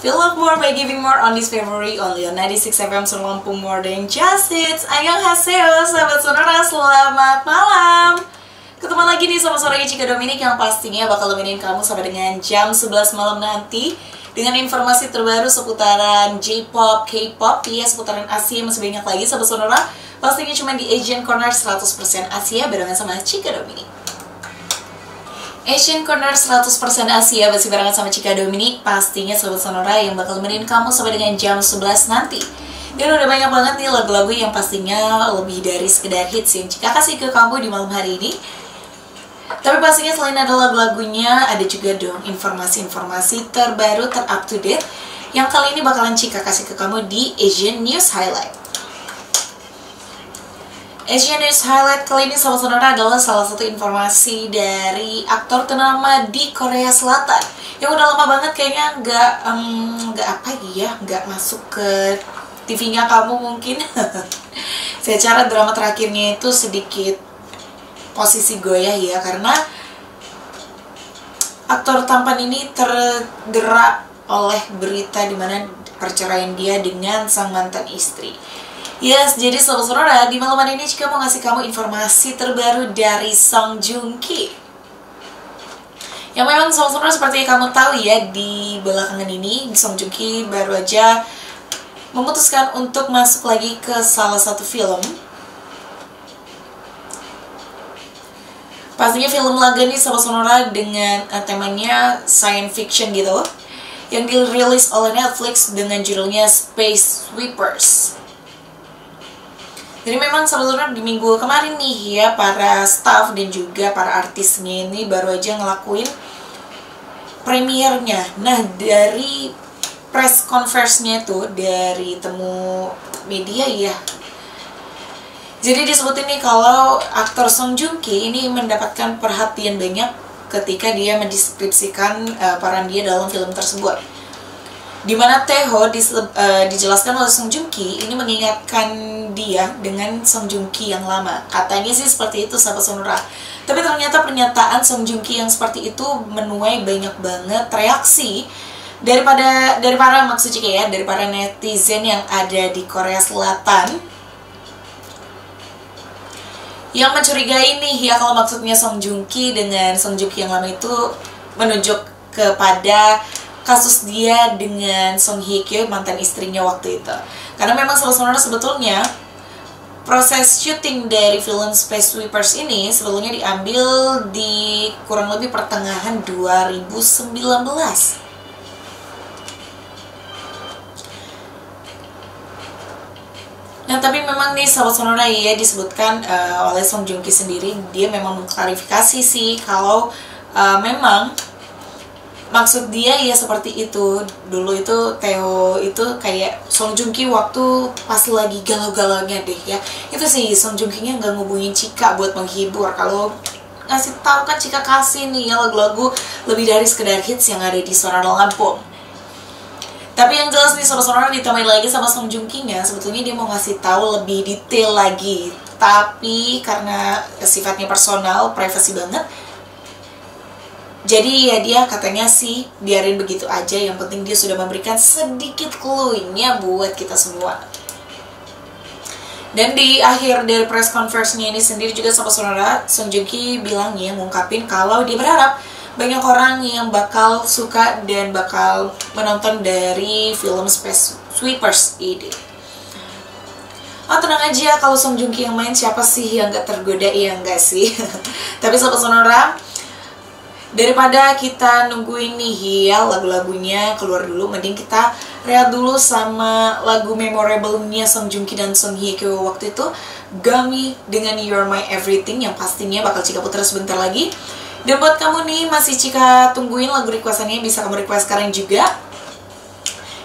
Feel love more by giving more on this February only on 96 FM Sonora Lampung, more than just hits. Annyeonghaseyo, sahabat Sonora, selamat malam. Ketemu lagi nih sama Sore Cika Dominic yang pastinya bakal nemenin kamu sampai dengan jam 11 malam nanti dengan informasi terbaru seputaran J-pop, K-pop, ya seputaran Asia masih banyak lagi sahabat Sonora. Pastinya cuma di Asian Corner 100% Asia barengan sama Cika Dominic. Asian Corner 100% Asia masih barengan sama Cika Dominic, pastinya sahabat Sonora yang bakal nemenin kamu sampai dengan jam 11 nanti. Dan udah banyak banget nih lagu-lagu yang pastinya lebih dari sekedar hits yang Cika kasih ke kamu di malam hari ini. Tapi pastinya selain ada lagu-lagunya, ada juga dong informasi-informasi terbaru, ter-up-to-date yang kali ini bakalan Cika kasih ke kamu di Asian News Highlight. Asian News Highlight kali ini sahabat Sonora adalah salah satu informasi dari aktor ternama di Korea Selatan yang udah lama banget kayaknya nggak masuk ke TV-nya kamu mungkin. Secara drama terakhirnya itu sedikit posisi goyah ya, karena aktor tampan ini tergerak oleh berita dimana perceraian dia dengan sang mantan istri. Yes, jadi sahabat Sonora, di malam hari ini Cika mau ngasih kamu informasi terbaru dari Song Joong Ki. Yang memang sahabat Sonora seperti yang kamu tahu ya, di belakangan ini Song Joong Ki baru aja memutuskan untuk masuk lagi ke salah satu film. Pastinya film laga nih sahabat Sonora dengan temanya science fiction gitu, yang dirilis oleh Netflix dengan judulnya Space Sweepers. Jadi memang sahabat Sonora di minggu kemarin nih ya, para staff dan juga para artisnya ini baru aja ngelakuin premiernya. Nah, dari press conference-nya itu, dari temu media ya, jadi disebutin nih kalau aktor Song Joong Ki ini mendapatkan perhatian banyak ketika dia mendeskripsikan peran dia dalam film tersebut. Dimana Taeho dijelaskan oleh Song Joong Ki ini mengingatkan dia dengan Song Joong Ki yang lama. Katanya sih seperti itu sahabat Sonora. Tapi ternyata pernyataan Song Joong Ki yang seperti itu menuai banyak banget reaksi dari para maksudnya ya, dari para netizen yang ada di Korea Selatan, yang mencurigai nih ya kalau maksudnya Song Joong Ki dengan Song Joong Ki yang lama itu menunjuk kepada kasus dia dengan Song Hye Kyo, mantan istrinya waktu itu. Karena memang saudara sebetulnya proses syuting dari film Space Sweepers ini sebetulnya diambil di kurang lebih pertengahan 2019. Nah, tapi memang nih sahabat Sonora ya, disebutkan oleh Song Joong Ki sendiri, dia memang mengklarifikasi sih kalau memang maksud dia ya seperti itu. Dulu itu Taeho itu kayak Song Joong Ki waktu pas lagi galau-galaunya deh ya, itu sih Song Joong Ki-nya nggak ngubungin Cika buat menghibur. Kalau ngasih tahu kan Cika kasih nih ya lagu-lagu lebih dari sekedar hits yang ada di Sonora Lampung. Tapi yang jelas nih Sonora ditambahin lagi sama Song Joong Ki-nya, sebetulnya dia mau ngasih tahu lebih detail lagi, tapi karena sifatnya personal, privasi banget, jadi ya dia katanya sih biarin begitu aja, yang penting dia sudah memberikan sedikit clue-nya buat kita semua. Dan di akhir dari press conference-nya ini sendiri juga sama Sonora, Song Joong Ki bilangnya ngungkapin kalau dia berharap banyak orang yang bakal suka dan bakal menonton dari film Space Sweepers ini. Oh tenang aja, kalau Song Joong Ki yang main siapa sih yang gak tergoda, ya enggak sih. Tapi sahabat Sonora, daripada kita nungguin nih ya lagu-lagunya keluar dulu, mending kita rehat dulu sama lagu memorable-nya Song Joong Ki dan Song Hye Kyo waktu itu, Gummy dengan You're My Everything, yang pastinya bakal Cika putar sebentar lagi. Dan buat kamu nih masih Cika tungguin lagu requestannya, bisa kamu request sekarang juga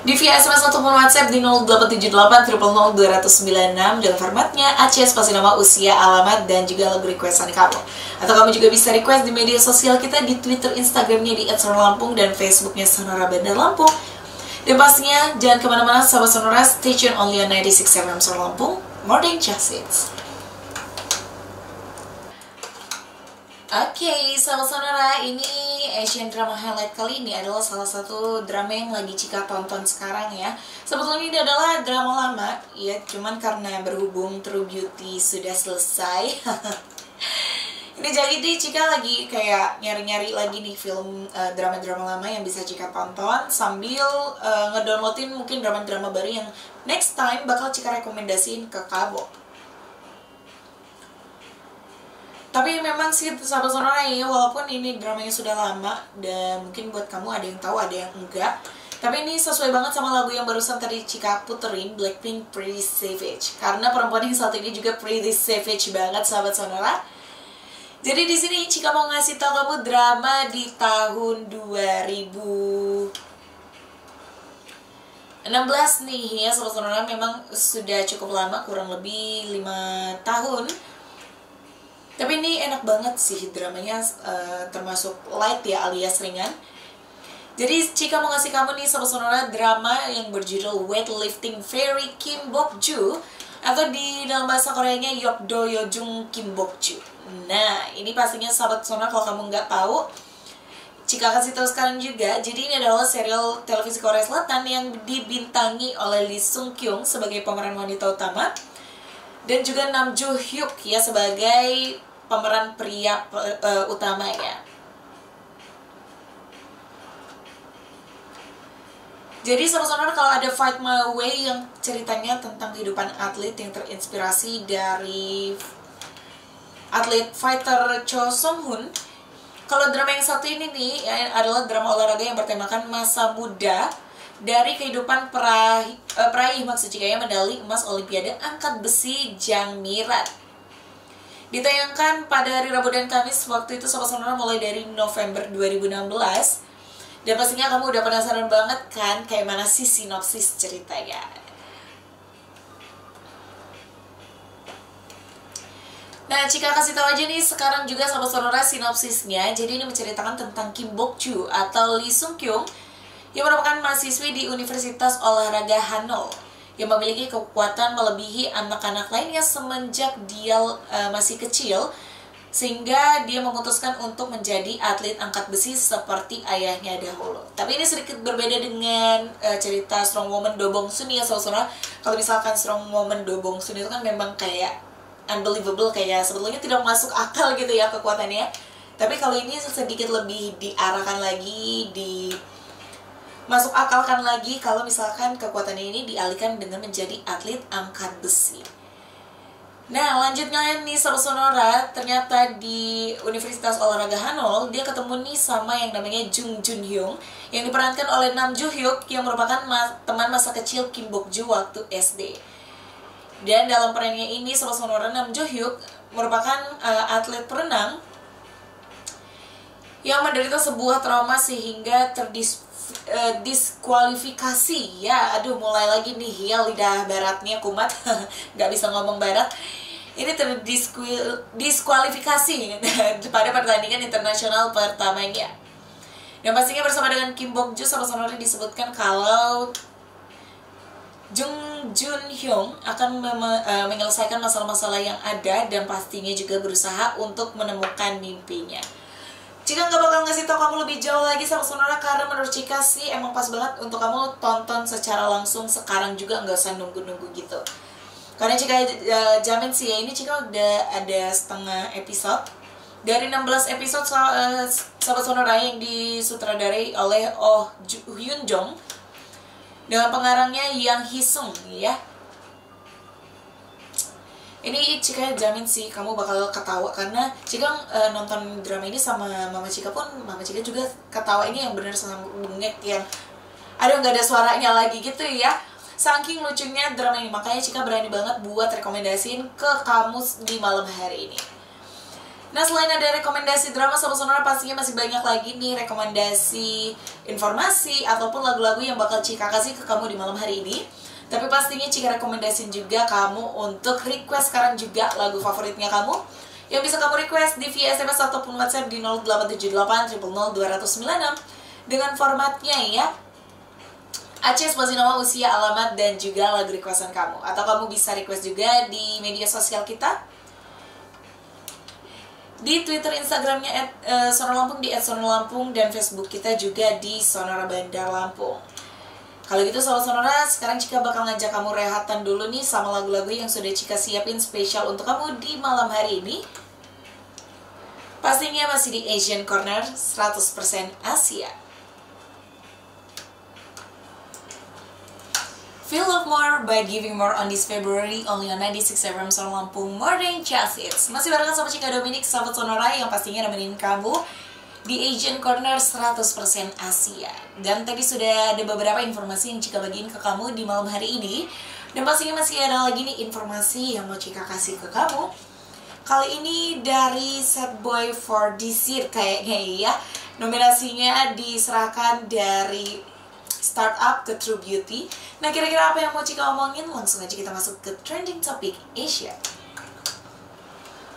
di via SMS ataupun WhatsApp di 0878 000 296 dalam formatnya Aceh, spasi nama, usia, alamat, dan juga lagu requestan kamu. Atau kamu juga bisa request di media sosial kita di Twitter, Instagramnya di @sonora_lampung dan Facebooknya Sonora Bandar Lampung. Dan pastinya jangan kemana-mana sahabat Sonora, stay tune only on 96 FM Sonora Lampung, more than just hits. Oke, sahabat sonora, ini Asian Drama Highlight kali ini adalah salah satu drama yang lagi Cika tonton sekarang ya. Sebetulnya ini adalah drama lama, ya, cuman karena berhubung True Beauty sudah selesai. Ini jadi Cika lagi kayak nyari-nyari lagi nih film drama-drama lama yang bisa Cika tonton sambil ngedownloadin mungkin drama-drama baru yang next time bakal Cika rekomendasiin ke kamu. Tapi memang sih sahabat sonora ya, walaupun ini dramanya sudah lama dan mungkin buat kamu ada yang tahu ada yang enggak, tapi ini sesuai banget sama lagu yang barusan tadi Cika puterin, Blackpink Pretty Savage. Karena perempuan yang satu ini juga pretty savage banget sahabat sonora. Jadi di sini Cika mau ngasih tahu kamu drama di tahun 2016 nih ya sahabat sonora, memang sudah cukup lama, kurang lebih 5 tahun. Tapi ini enak banget sih dramanya, termasuk light ya alias ringan. Jadi Cika mau ngasih kamu nih sahabat sonora drama yang berjudul Weightlifting Fairy Kim Bok-ju, atau di dalam bahasa Koreanya Yokdo Yojung Kim Bok-ju. Nah ini pastinya sahabat sonora kalau kamu nggak tahu, Cika kasih tahu sekarang juga. Jadi ini adalah serial televisi Korea Selatan yang dibintangi oleh Lee Sung Kyung sebagai pemeran wanita utama, dan juga Nam Joo Hyuk ya sebagai pemeran pria utamanya. Jadi saudara-saudara, kalau ada Fight My Way yang ceritanya tentang kehidupan atlet yang terinspirasi dari atlet fighter Cho Sung Hoon, kalau drama yang satu ini nih ya, adalah drama olahraga yang bertemakan masa muda dari kehidupan peraih maksudnya medali emas Olimpiade angkat besi Jang Miran. Ditayangkan pada hari Rabu dan Kamis waktu itu sahabat sonora mulai dari November 2016. Dan pastinya kamu udah penasaran banget kan kayak mana sih sinopsis ceritanya. Nah, Cika kasih tahu aja nih sekarang juga sahabat sonora sinopsisnya. Jadi ini menceritakan tentang Kim Bok-ju atau Lee Sung Kyung yang merupakan mahasiswi di Universitas Olahraga Hanol yang memiliki kekuatan melebihi anak-anak lainnya semenjak dia masih kecil, sehingga dia memutuskan untuk menjadi atlet angkat besi seperti ayahnya dahulu. Tapi ini sedikit berbeda dengan cerita Strong Woman Do Bong Soon ya saudara. Kalau misalkan Strong Woman Do Bong Soon itu kan memang kayak unbelievable, kayak sebetulnya tidak masuk akal gitu ya kekuatannya. Tapi kalau ini sedikit lebih diarahkan lagi, masuk akalkan lagi kalau misalkan kekuatannya ini dialihkan dengan menjadi atlet angkat besi. Nah lanjutnya nih sahabat sonora, ternyata di Universitas Olahraga Hanol dia ketemu nih sama yang namanya Jung Jun Hyung yang diperankan oleh Nam Joo Hyuk yang merupakan teman masa kecil Kim Bok-ju waktu SD. Dan dalam perannya ini sahabat sonora, Nam Joo Hyuk merupakan atlet perenang yang menderita sebuah trauma sehingga diskualifikasi ya. Aduh mulai lagi nih ya lidah baratnya kumat nggak bisa ngomong barat. Ini terdiskualifikasi pada pertandingan internasional pertamanya. Dan pastinya bersama dengan Kim Bok-ju saudara-saudara disebutkan kalau Jung Jun Hyung akan menyelesaikan masalah-masalah yang ada dan pastinya juga berusaha untuk menemukan mimpinya. Cika nggak bakal ngasih tau kamu lebih jauh lagi sama sonora karena menurut Cika sih emang pas banget untuk kamu tonton secara langsung sekarang juga, nggak usah nunggu-nunggu gitu. Karena Cika jamin sih ya, ini Cika udah ada setengah episode dari 16 episode sahabat sonora yang disutradarai oleh Oh Hyun Jong dengan pengarangnya Yang Hee Sung ya. Ini Cika jamin sih kamu bakal ketawa karena Cika nonton drama ini sama mama Cika pun, mama Cika juga ketawa. Ini yang bener sama bengek yang ada nggak ada suaranya lagi gitu ya. Saking lucunya drama ini, makanya Cika berani banget buat rekomendasiin ke kamu di malam hari ini. Nah selain ada rekomendasi drama sahabat sonora, pastinya masih banyak lagi nih rekomendasi informasi ataupun lagu-lagu yang bakal Cika kasih ke kamu di malam hari ini. Tapi pastinya Cika rekomendasiin juga kamu untuk request sekarang juga lagu favoritnya kamu yang bisa kamu request di via SMS ataupun WhatsApp di 0878 000 296 dengan formatnya ya Aceh, spasi nama, usia, alamat, dan juga lagu requestan kamu. Atau kamu bisa request juga di media sosial kita Di Twitter, Instagramnya @sonora_lampung, di @sonora_lampung, dan Facebook kita juga di Sonora Bandar Lampung. Kalau gitu Sobat Sonora, sekarang Cika bakal ngajak kamu rehatan dulu nih sama lagu-lagu yang sudah Cika siapin spesial untuk kamu di malam hari ini. Pastinya masih di Asian Corner 100% Asia. Feel Love More by Giving More on this February, only on 96 FM Sonora Lampung, more than just hits. Masih barengan sama Cika Dominic, Sobat Sonora yang pastinya nemenin kamu di Asian Corner 100% Asia. Dan tadi sudah ada beberapa informasi yang Cika bagiin ke kamu di malam hari ini. Dan pastinya masih ada lagi nih informasi yang mau Cika kasih ke kamu. Kali ini dari Sad Boy for This Year kayaknya ya. Nominasinya diserahkan dari Startup ke True Beauty. Nah, kira-kira apa yang mau Cika omongin? Langsung aja kita masuk ke Trending Topic Asia.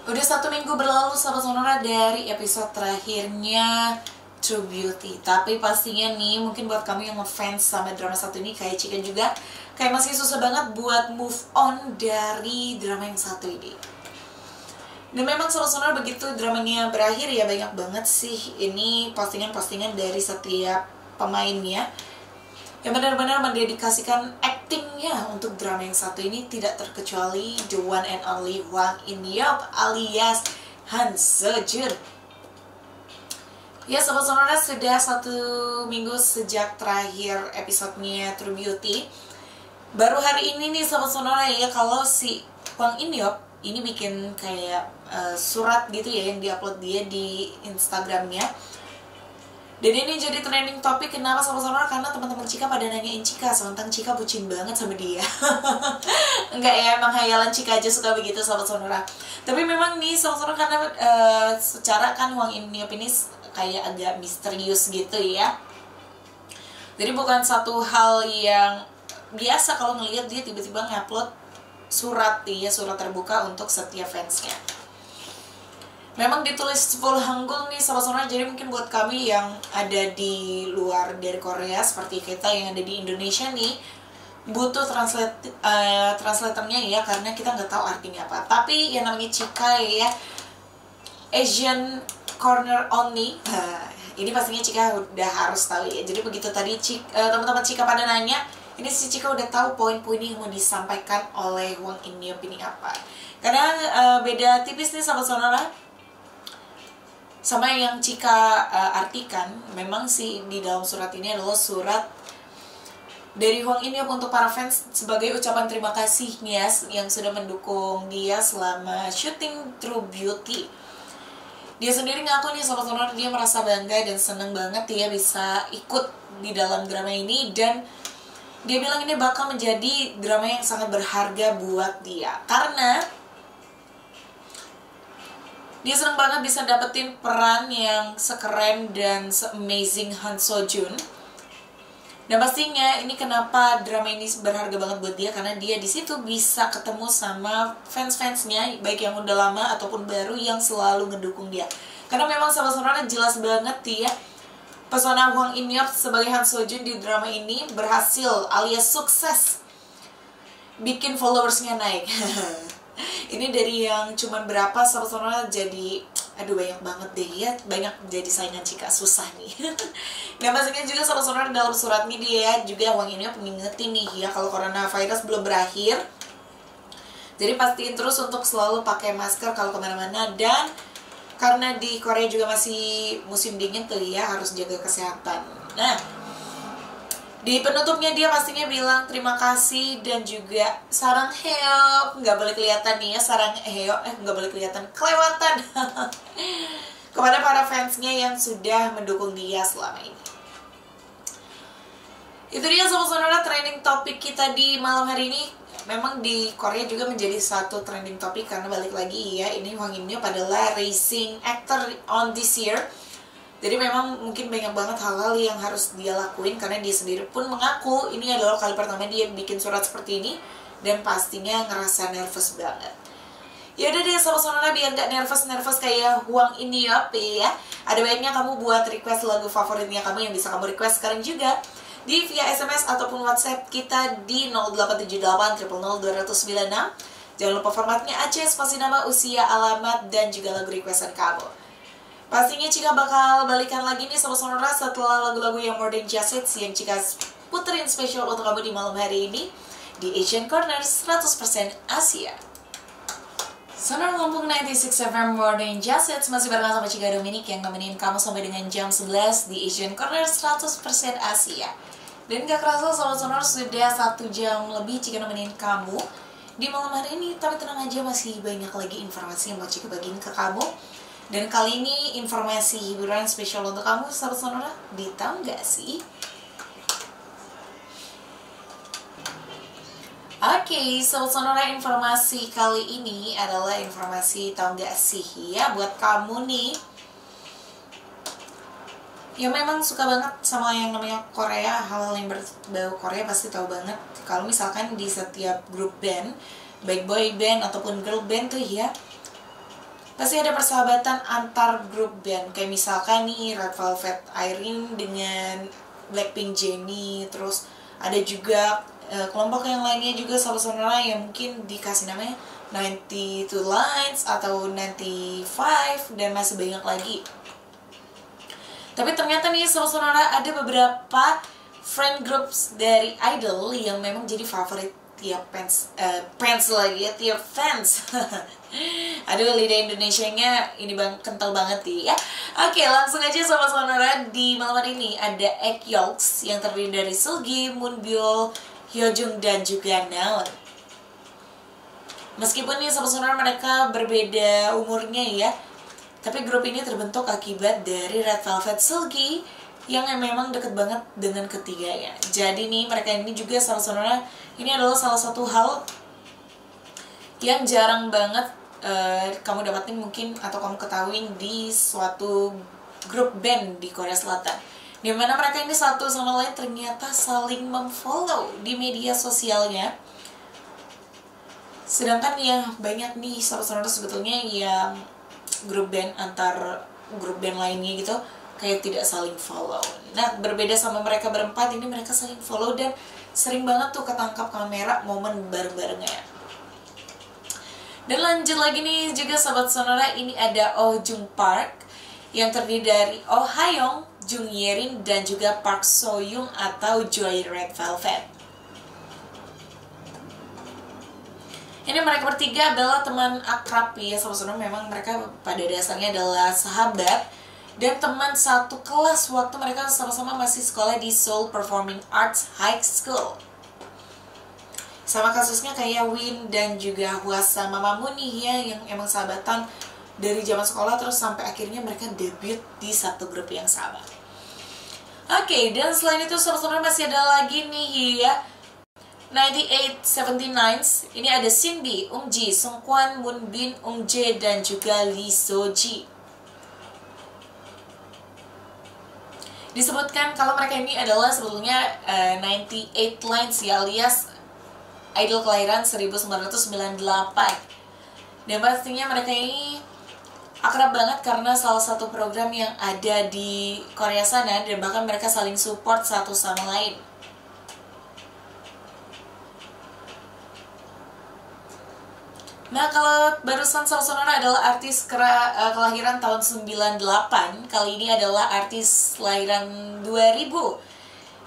Udah 1 minggu berlalu Sobat Sonora dari episode terakhirnya True Beauty. Tapi pastinya nih, mungkin buat kamu yang ngefans sama drama satu ini kayak Cika juga, kayak masih susah banget buat move on dari drama yang satu ini. Dan memang Sobat Sonora begitu dramanya berakhir ya, banyak banget sih ini postingan-postingan dari setiap pemainnya yang benar-benar mendedikasikan actingnya untuk drama yang satu ini, tidak terkecuali the one and only Hwang In-yeop alias Han Seo-jun. Ya Sobat Sonora, sudah 1 minggu sejak terakhir episodenya True Beauty. Baru hari ini nih Sobat Sonora ya, kalau si Hwang In-yeop ini bikin kayak surat gitu ya yang diupload dia di Instagramnya. Dan ini jadi trending topik. Kenapa Sobat Sonora? Karena teman-teman Cika pada nanyain Cika, sementara Cika bucin banget sama dia. Enggak ya, emang hayalan Cika aja suka begitu Sobat Sonora. Tapi memang nih Sobat Sonora, karena secara kan Hwang In-yeop ini kayak agak misterius gitu ya. Jadi bukan satu hal yang biasa kalau ngelihat dia tiba-tiba ngupload surat terbuka untuk setiap fansnya. Memang ditulis full Hangul nih Sobat Sonora, jadi mungkin buat kami yang ada di luar dari Korea seperti kita yang ada di Indonesia nih, butuh translatornya ya, karena kita nggak tahu artinya apa. Tapi yang namanya Cika ya, Asian Corner only, ini pastinya Cika udah harus tahu ya. Jadi begitu tadi teman-teman Cika pada nanya, ini si Cika udah tahu poin-poin yang mau disampaikan oleh Hwang In-yeop ini apa. Karena beda tipis nih Sobat Sonora sama yang Cika artikan. Memang sih di dalam surat ini adalah surat dari Hwang In-yeop untuk para fans sebagai ucapan terima kasihnya yang sudah mendukung dia selama syuting True Beauty. Dia sendiri ngaku nih Sobat Sonora, dia merasa bangga dan seneng banget dia bisa ikut di dalam drama ini, dan dia bilang ini bakal menjadi drama yang sangat berharga buat dia karena dia seneng banget bisa dapetin peran yang sekeren dan se-amazing Han Seo-jun. Dan pastinya ini kenapa drama ini berharga banget buat dia, karena dia di situ bisa ketemu sama fans-fansnya, baik yang udah lama ataupun baru yang selalu ngedukung dia. Karena memang Sobat Sonora jelas banget ya, pesona Hwang In-yeop sebagai Han Seo-jun di drama ini berhasil alias sukses bikin followersnya naik. Ini dari yang cuman berapa Sobat Sonora jadi aduh banyak banget deh ya, banyak jadi saingan Cika, susah nih. Dan pastinya juga Sobat Sonora dalam suratnya dia juga Hwang In-yeop ngingetin nih ya, kalau coronavirus belum berakhir, jadi pastiin terus untuk selalu pakai masker kalau kemana-mana. Dan karena di Korea juga masih musim dingin tuh ya, harus jaga kesehatan. Nah, di penutupnya dia pastinya bilang terima kasih dan juga sarang heo, nggak boleh kelihatan nih ya, sarang heo nggak boleh kelihatan, kelewatan kepada para fansnya yang sudah mendukung dia selama ini. Itu dia Sobat Sonora trending topik kita di malam hari ini. Memang di Korea juga menjadi satu trending topik karena balik lagi ya, ini Hwang In-yeop adalah rising actor on this year. Jadi memang mungkin banyak banget hal-hal yang harus dia lakuin, karena dia sendiri pun mengaku ini adalah kali pertama dia bikin surat seperti ini, dan pastinya ngerasa nervous banget. Ya udah deh Sobat Sonora, biar gak nervous kayak Hwang In-yeop ya, ada baiknya kamu buat request lagu favoritnya kamu yang bisa kamu request sekarang juga via SMS ataupun WhatsApp kita di 0878 000 296. Jangan lupa formatnya aja, spasi nama, usia, alamat, dan juga lagu requestan kamu. Pastinya Cika bakal balikan lagi nih sama Sonora setelah lagu-lagu yang Modern Jazz Hits yang Cika puterin spesial untuk kamu di malam hari ini di Asian Corner 100% Asia. Sonora Lampung 96 FM Modern Jazz Hits masih barengan sama Cika Dominic yang nemenin kamu sampai dengan jam 11 di Asian Corner 100% Asia. Dan gak kerasa Sobat Sonora sudah 1 jam lebih Cika nemenin kamu di malam hari ini. Tapi tenang aja, masih banyak lagi informasi yang mau Cika bagiin ke kamu. Dan kali ini informasi hiburan spesial untuk kamu Sobat Sonora. Tahu gak sih? Oke, Sobat Sonora, informasi kali ini adalah informasi tahu gak sih ya buat kamu nih yang memang suka banget sama yang namanya Korea. Hal-hal yang berbau Korea pasti tahu banget. Kalau misalkan di setiap grup band, baik boy band ataupun girl band tuh ya, pasti ada persahabatan antar grup band. Kayak misalkan nih Red Velvet Irene dengan Blackpink Jennie. Terus ada juga kelompok yang lainnya juga Sobat Sonora yang mungkin dikasih namanya 92 Lines atau 95 dan masih banyak lagi. Tapi ternyata nih Sobat Sonora ada beberapa friend groups dari idol yang memang jadi favorit tiap fans lagi ya, tiap fans. Aduh, lidah Indonesianya ini kental banget ya. Oke, langsung aja Sobat Sonora, di malam hari ini ada EXO yang terdiri dari Seulgi, Moonbyul, Hyojung, dan juga Naon. Meskipun nih Sobat Sonora mereka berbeda umurnya ya, tapi grup ini terbentuk akibat dari Red Velvet Seulgi yang memang deket banget dengan ketiganya. Jadi nih mereka ini juga Sobat Sonora, ini adalah salah satu hal yang jarang banget kamu dapatin mungkin atau kamu ketahui di suatu grup band di Korea Selatan, dimana mereka ini satu sama lain ternyata saling memfollow di media sosialnya. Sedangkan yang banyak nih Sobat Sonora sebetulnya yang grup band antar grup band lainnya gitu kayak tidak saling follow. Nah, berbeda sama mereka berempat, ini mereka saling follow dan sering banget tuh ketangkap kamera momen bareng-barengnya. Dan lanjut lagi nih juga Sobat Sonora, ini ada Oh Jung Park yang terdiri dari Oh Ha-young, Jung Yerin, dan juga Park So Young atau Joy Red Velvet. Ini mereka bertiga adalah teman akrab ya Sobat Sonora. Memang mereka pada dasarnya adalah sahabat dan teman satu kelas waktu mereka sama-sama masih sekolah di Seoul Performing Arts High School. Sama kasusnya kayak Win dan juga Hwasa Mamamoo nih ya, yang emang sahabatan dari zaman sekolah terus sampai akhirnya mereka debut di satu grup yang sama. Oke, dan selain itu Sobat Sonora masih ada lagi nih ya 9879. Ini ada Cindy, Ji, Sungkwan, Moonbin, Jae, dan juga Lee Soji. Disebutkan kalau mereka ini adalah sebetulnya 98 Lines ya, alias idol kelahiran 1998. Dan pastinya mereka ini akrab banget karena salah satu program yang ada di Korea sana, dan bahkan mereka saling support satu sama lain. Nah, kalau barusan Sobat Sonora adalah artis kelahiran tahun 98, kali ini adalah artis kelahiran 2000.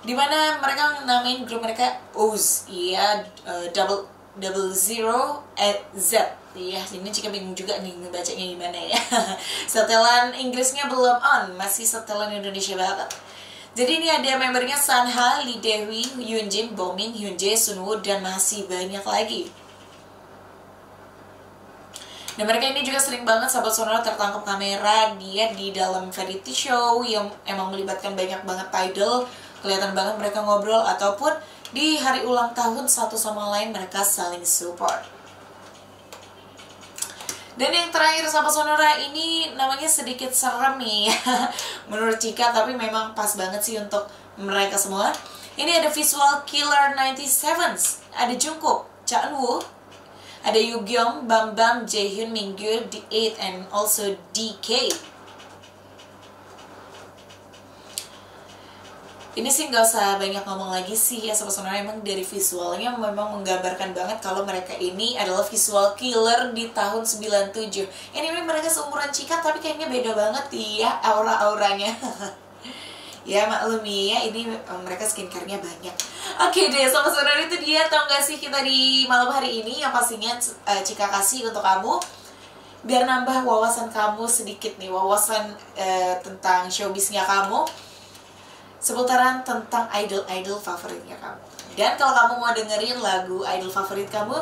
Dimana mereka namain grup mereka Oz, ya, double zero Z. Ya, ini Cika bingung juga nih ngebacanya gimana ya. Setelan Inggrisnya belum on, masih setelan Indonesia banget. Jadi ini ada membernya Sanha, Lee Dewi, Hyunjin, Bomin, Hyunjae, Sunwoo, dan masih banyak lagi. Dan mereka ini juga sering banget Sobat Sonora tertangkap kamera dia di dalam variety show yang emang melibatkan banyak banget idol. Kelihatan banget mereka ngobrol ataupun di hari ulang tahun satu sama lain mereka saling support. Dan yang terakhir Sobat Sonora, ini namanya sedikit serem nih menurut Cika, tapi memang pas banget sih untuk mereka semua. Ini ada Visual Killer 97, ada Jungkook, Cha Eun-woo, ada Yugyeong, Bam, Jaehyun, Mingyu, D8, and also DK. Ini sih nggak usah banyak ngomong lagi sih ya, sebenarnya emang dari visualnya memang menggambarkan banget kalau mereka ini adalah visual killer di tahun 97. Anyway, mereka seumuran Chika tapi kayaknya beda banget ya aura-auranya. Ya maklum ya, ini mereka skincare-nya banyak. Oke deh, saudara itu dia. Tau gak sih kita di malam hari ini yang pastinya Chika kasih untuk kamu biar nambah wawasan kamu sedikit nih, wawasan tentang showbiznya kamu, seputaran tentang idol-idol favoritnya kamu. Dan kalau kamu mau dengerin lagu idol favorit kamu,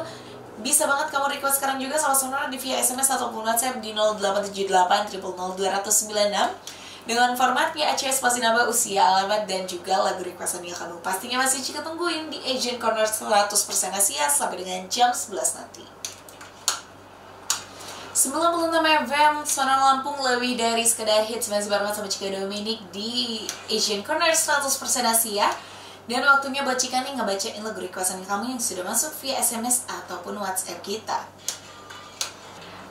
bisa banget kamu request sekarang juga sama Sonora di via SMS ataupun WhatsApp di 0878 000 296 dengan formatnya Aceh spasi nama, usia, alamat, dan juga lagu requestan yang kamu pastinya masih Chika tungguin di Asian Corner 100% Asia sampai dengan jam 11 nanti. 96 FM, Sonora Lampung, lebih dari sekedar hits, masih bareng sama Chika Dominic di Asian Corner 100% Asia. Dan waktunya buat Chika nih ngebacain lagu requestan kamu yang sudah masuk via SMS ataupun WhatsApp kita.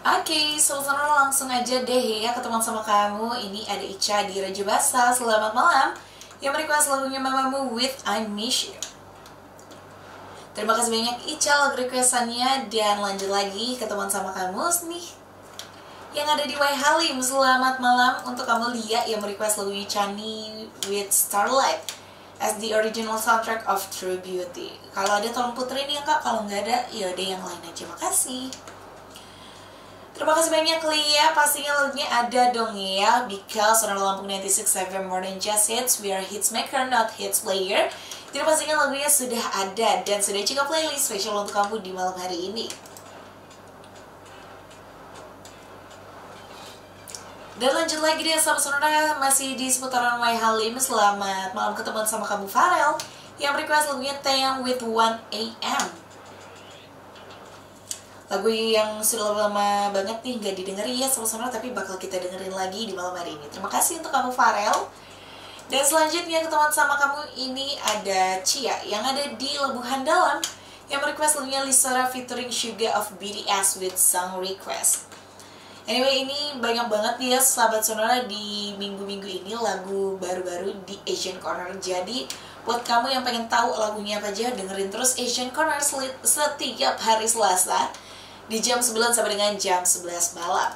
Oke, Sonora langsung aja deh ya ketemu sama kamu. Ini ada Ica di Raja Basa, selamat malam, yang merequest lagunya Mamamu with I Miss You. Terima kasih banyak Ica lagu requestannya. Dan lanjut lagi ketemuan sama kamu nih yang ada di Wai Halim, selamat malam untuk kamu Lia yang merequest lagunya Chani with Starlight as the original soundtrack of True Beauty. Kalau ada tolong puterin ya kak, kalau nggak ada yaudah yang lain aja, makasih. Terima kasih banyak Lia, pastinya lagunya ada dong ya, because Sonora Lampung 96.7 more than just hits, we are hits maker not hits player. Jadi pastinya lagunya sudah ada dan sudah Chika playlist spesial untuk kamu di malam hari ini. Dan lanjut lagi deh sama Sonora, masih di seputaran Wai Halim. Selamat malam ketemu sama kamu Farel yang request lagunya Taeyang with 1am. Lagu yang sudah lama banget nih gak didengerin ya sama Sonora, tapi bakal kita dengerin lagi di malam hari ini. Terima kasih untuk kamu Farel. Dan selanjutnya ketemuan sama kamu ini ada Cia yang ada di Lebuhan Dalam yang merequest lagunya Lisara featuring Suga of BTS with song request. Anyway, ini banyak banget ya sahabat Sonora di minggu-minggu ini lagu baru-baru di Asian Corner. Jadi buat kamu yang pengen tahu lagunya apa aja, dengerin terus Asian Corner setiap hari Selasa di jam 9 sampai dengan jam 11 malam.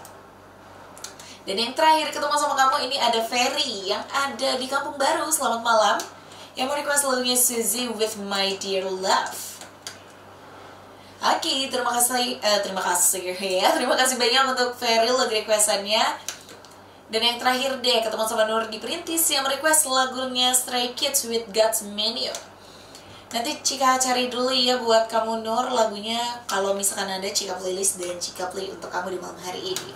Dan yang terakhir ketemu sama kamu ini ada Ferry yang ada di Kampung Baru, selamat malam, yang mau request lagunya Suzy with My Dear Love. Oke, terima kasih ya. Terima kasih banyak untuk Ferry lagu requestannya. Dan yang terakhir deh ketemu sama Nur di Perintis yang request lagunya Stray Kids with God's Menu. Nanti Chika cari dulu ya buat kamu Nur lagunya, kalau misalkan ada Chika playlist dan Chika play untuk kamu di malam hari ini.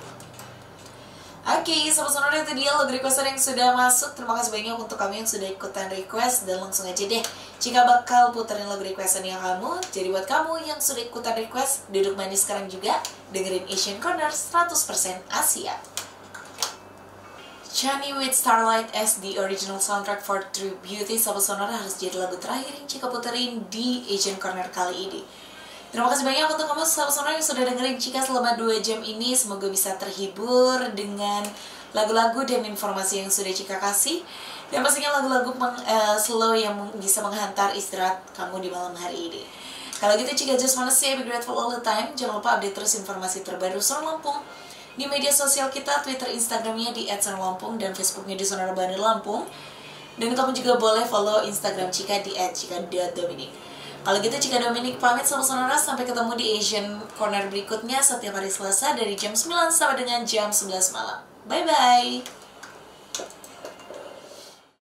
Oke, Sobat Sonora itu dia lagu requestan yang sudah masuk. Terima kasih banyak untuk kamu yang sudah ikutan request. Dan langsung aja deh Chika bakal puterin lagu requestan yang kamu. Jadi buat kamu yang sudah ikutan request, duduk manis sekarang juga, dengerin Asian Corner 100% Asia. Chani with Starlight as the original soundtrack for True Beauty. Sobat Sonora harus jadi lagu terakhir yang Chika puterin di Asian Corner kali ini. Terima kasih banyak untuk kamu Sobat Sonora yang sudah dengerin Chika selama 2 jam ini. Semoga bisa terhibur dengan lagu-lagu dan informasi yang sudah Chika kasih. Dan pastinya lagu-lagu slow yang bisa menghantar istirahat kamu di malam hari ini. Kalau gitu Chika just wanna say be grateful all the time. Jangan lupa update terus informasi terbaru Sonora Lampung di media sosial kita, Twitter, Instagramnya di @sonora_lampung dan Facebooknya di Sonora Bandar Lampung. Dan kamu juga boleh follow Instagram Chika di @chika.dominic. Kalau gitu Chika Dominic pamit sama Sonora, sampai ketemu di Asian Corner berikutnya setiap hari Selasa dari jam 9 sampai dengan jam 11 malam. Bye bye.